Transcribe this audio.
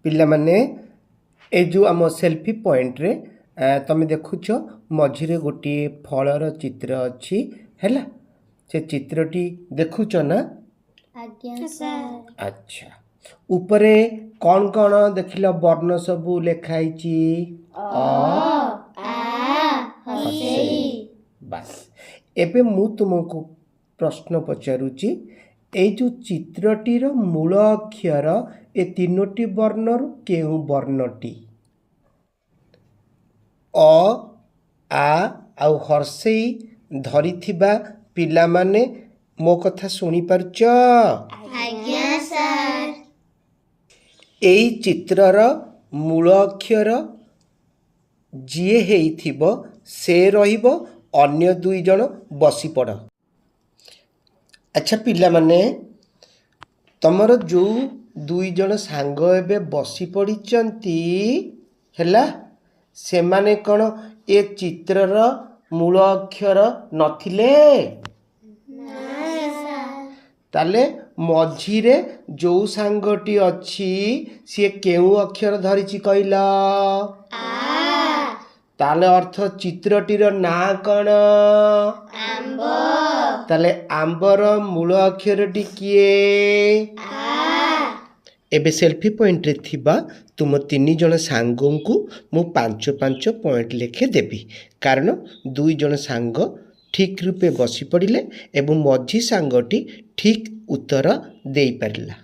पिला माने ए जो आम सेल्फी पॉइंट रे तमे देखुछ मझिरे गोटे फलर चित्र अच्छी हैला से चित्रटी देखुछ ना। आज्ञा सर। अच्छा उपरे कौन कौन देखिल वर्ण सबू लिखाई बस एबे मु तुमको प्रश्न पचारुची ए जो चित्रटीर मूल अक्षर ए तीनोटी वर्णर केउ वर्णटी अ आ आउ हर्षेई धरिथिबा पिला माने मो कथा सुनी पारुच। आज्ञा सर। एई चित्रर मूल अक्षर जिए हेइथिबो से रहिबो अन्य दुई जण बसी पड़। अच्छा पिला माने तमर जो दुई जण सांग एबे बसी पड़िचंती हैला से माने कौन ए चित्रर मूल अक्षर नथिले ताले मझिरे जो सांगटी अच्छी सी केउ अक्षर धरिची कहला ताले अर्थ चित्रटीर ना कौन ताले आंबर मूल अक्षरटी किए एबे सेल्फी पॉइंट रे थिबा तुम तीन जन सांगों को मु 5-5 पॉइंट लेखे देबी कारण दुई जन सांग ठीक रूपे बसी पड़िले एवं मझी सांगटी ठीक उत्तर दे पारिला।